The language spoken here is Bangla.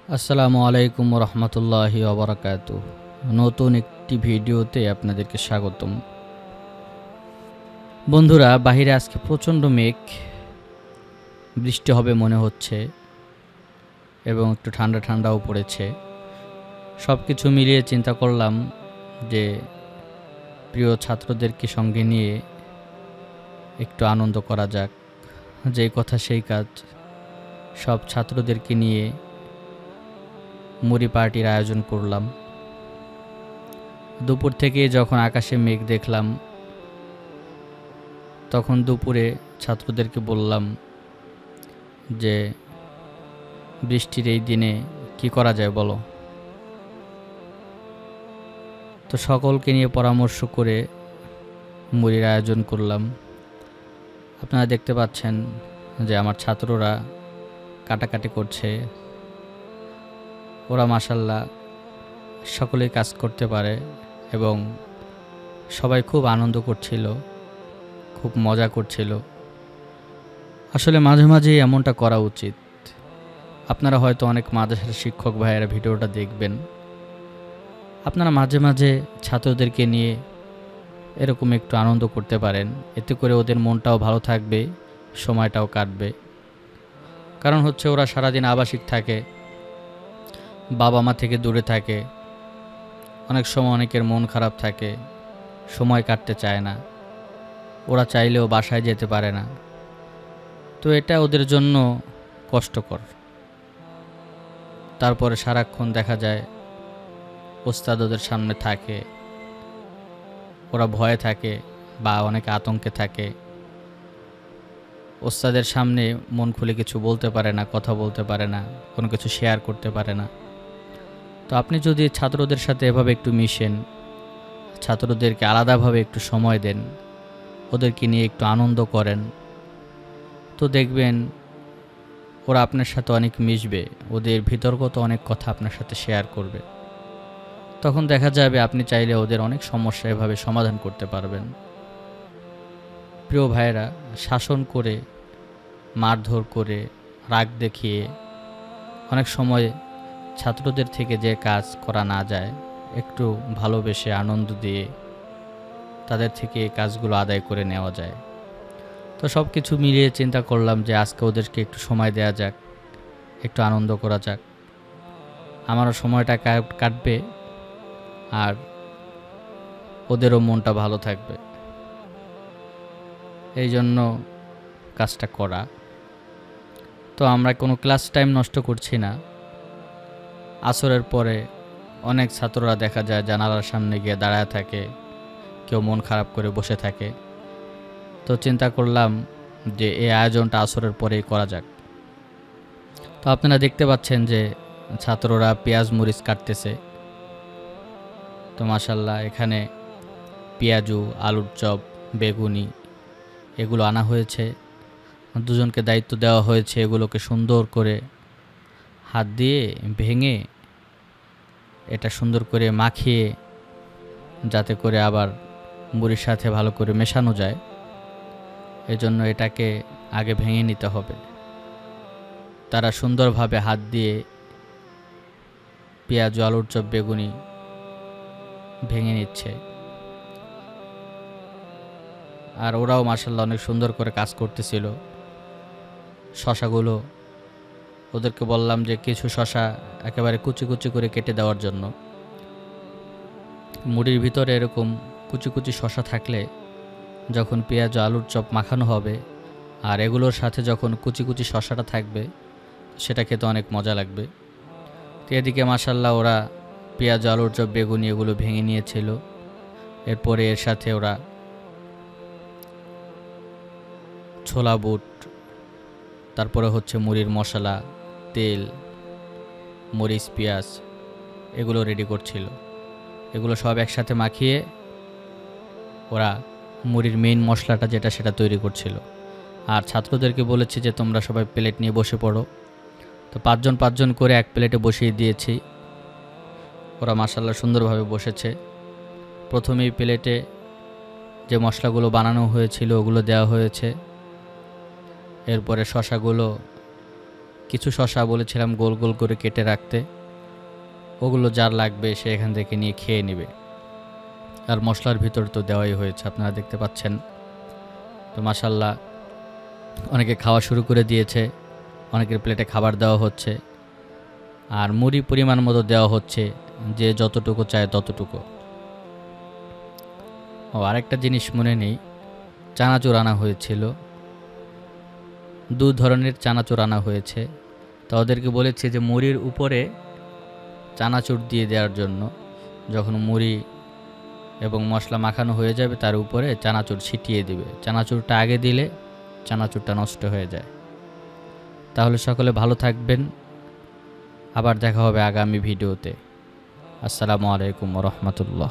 আসসালামু আলাইকুম রহমতুল্লাহি ওবরাকাতুহ। নতুন একটি ভিডিওতে আপনাদেরকে স্বাগতম। বন্ধুরা, বাহিরে আজকে প্রচণ্ড মেঘ, বৃষ্টি হবে মনে হচ্ছে এবং একটু ঠান্ডা ঠান্ডাও পড়েছে। সব কিছু মিলিয়ে চিন্তা করলাম যে প্রিয় ছাত্রদেরকে সঙ্গে নিয়ে একটু আনন্দ করা যাক। যেই কথা সেই কাজ, সব ছাত্রদেরকে নিয়ে মুড়ি পার্টির আয়োজন করলাম। দুপুর থেকে যখন আকাশে মেঘ দেখলাম, তখন দুপুরে ছাত্রদেরকে বললাম যে বৃষ্টির এই দিনে কি করা যায় বলো। তো সকলকে নিয়ে পরামর্শ করে মুড়ির আয়োজন করলাম। আপনারা দেখতে পাচ্ছেন যে আমার ছাত্ররা কাটাকাটি করছে। ওরা মাশাআল্লাহ সকলেই কাজ করতে পারে এবং সবাই খুব আনন্দ করছিল, খুব মজা করছিল। আসলে মাঝে মাঝেই এমনটা করা উচিত। আপনারা হয়তো অনেক মাদ্রাসার শিক্ষক ভাইয়েরা ভিডিওটা দেখবেন। আপনারা মাঝে মাঝে ছাত্রদেরকে নিয়ে এরকম একটু আনন্দ করতে পারেন, এতে করে ওদের মনটাও ভালো থাকবে, সময়টাও কাটবে। কারণ হচ্ছে ওরা সারাদিন আবাসিক থাকে, বাবা মা থেকে দূরে থাকে। অনেক সময় অনেকের মন খারাপ থাকে, সময় কাটতে চায় না, ওরা চাইলেও বাসায় যেতে পারে না। তো এটা ওদের জন্য কষ্টকর। তারপরে সারাক্ষণ দেখা যায় ওস্তাদ ওদের সামনে থাকে, ওরা ভয়ে থাকে বা অনেক আতঙ্কে থাকে। ওস্তাদের সামনে মন খুলে কিছু বলতে পারে না, কথা বলতে পারে না, কোনো কিছু শেয়ার করতে পারে না। তো আপনি যদি ছাত্রদের সাথে এভাবে একটু মিশেন, ছাত্রদেরকে আলাদাভাবে একটু সময় দেন, ওদেরকে নিয়ে একটু আনন্দ করেন, তো দেখবেন ওরা আপনার সাথে অনেক মিশবে, ওদের ভিতরগত অনেক কথা আপনার সাথে শেয়ার করবে। তখন দেখা যাবে আপনি চাইলে ওদের অনেক সমস্যা এভাবে সমাধান করতে পারবেন। প্রিয় ভাইয়েরা, শাসন করে, মারধর করে, রাগ দেখিয়ে অনেক সময় ছাত্রদের থেকে যে কাজ করা না যায়, একটু ভালোবেসে আনন্দ দিয়ে তাদের থেকে এই কাজগুলো আদায় করে নেওয়া যায়। তো সব কিছু মিলিয়ে চিন্তা করলাম যে আজকে ওদেরকে একটু সময় দেওয়া যাক, একটু আনন্দ করা যাক। আমারও সময়টা কাটবে আর ওদেরও মনটা ভালো থাকবে, এই জন্য কাজটা করা। তো আমরা কোনো ক্লাস টাইম নষ্ট করছি না। আসরের পরে অনেক ছাত্ররা দেখা যায় জানালার সামনে গিয়ে দাঁড়ায় থাকে, কেউ মন খারাপ করে বসে থাকে। তো চিন্তা করলাম যে এই আয়োজনটা আসরের পরেই করা যাক। তো আপনারা দেখতে পাচ্ছেন যে ছাত্ররা পেঁয়াজ মরিচ কাটতেছে। তো মাশাআল্লাহ এখানে পেঁয়াজু, আলুর চপ, বেগুনি এগুলো আনা হয়েছে। দুজনকে দায়িত্ব দেওয়া হয়েছে এগুলোকে সুন্দর করে হাত দিয়ে ভেঙে এটা সুন্দর করে মাখিয়ে, যাতে করে আবার মুড়ির সাথে ভালো করে মেশানো যায়, এজন্য এটাকে আগে ভেঙে নিতে হবে। তারা সুন্দরভাবে হাত দিয়ে পেঁয়াজ, আলুর চপ, বেগুনি ভেঙে নিচ্ছে। আর ওরাও মাশাআল্লাহ অনেক সুন্দর করে কাজ করতেছিল। শশাগুলো ওদেরকে বললাম যে কিছু শশা একেবারে কুচি কুচি করে কেটে দেওয়ার জন্য। মুড়ির ভিতরে এরকম কুচি কুচি শশা থাকলে যখন পেঁয়াজ আলুর চপ মাখানো হবে আর এগুলোর সাথে যখন কুচি কুচি শশাটা থাকবে, সেটা খেতে অনেক মজা লাগবে। তো এদিকে মাশাআল্লাহ ওরা পেঁয়াজ আলুর চপ, বেগুনি এগুলো ভেঙে নিয়েছিল। এরপরে এর সাথে ওরা ছোলা বুট, তারপরে হচ্ছে মুড়ির মশলা, তেল, মরিচ, পেঁয়াজ এগুলো রেডি করছিল। এগুলো সব একসাথে মাখিয়ে ওরা মুড়ির মেইন মশলাটা যেটা সেটা তৈরি করছিল। আর ছাত্রদেরকে বলেছি যে তোমরা সবাই প্লেট নিয়ে বসে পড়ো। তো পাঁচজন করে এক প্লেটে বসিয়ে দিয়েছি। ওরা মাশাআল্লাহ সুন্দরভাবে বসেছে। প্রথমেই প্লেটে যে মশলাগুলো বানানো হয়েছিল ওগুলো দেওয়া হয়েছে। এরপরে শশাগুলো কিছু শসা বলেছিলাম গোল গোল করে কেটে রাখতে, ওগুলো যার লাগবে সে এখান থেকে নিয়ে খেয়ে নেবে। আর মশলার ভিতর তো দেওয়াই হয়েছে, আপনারা দেখতে পাচ্ছেন। তো মাশাল্লাহ অনেকে খাওয়া শুরু করে দিয়েছে, অনেকের প্লেটে খাবার দেওয়া হচ্ছে, আর মুড়ি পরিমাণ মতো দেওয়া হচ্ছে, যে যতটুকু চায় ততটুকু। ও আরেকটা জিনিস মনে নেই, চানাচুর আনা হয়েছিল, 2 ধরনের চানাচুর আনা হয়েছে। তো ওদেরকে বলেছে যে মুড়ির উপরে চানাচুর দিয়ে দেওয়ার জন্য, যখন মুড়ি এবং মশলা মাখানো হয়ে যাবে তার উপরে চানাচুর ছিটিয়ে দিবে। চানাচুরটা আগে দিলে চানাচুরটা নষ্ট হয়ে যায়। তাহলে সকলে ভালো থাকবেন, আবার দেখা হবে আগামী ভিডিওতে। আসসালামু আলাইকুম ওয়া রাহমাতুল্লাহ।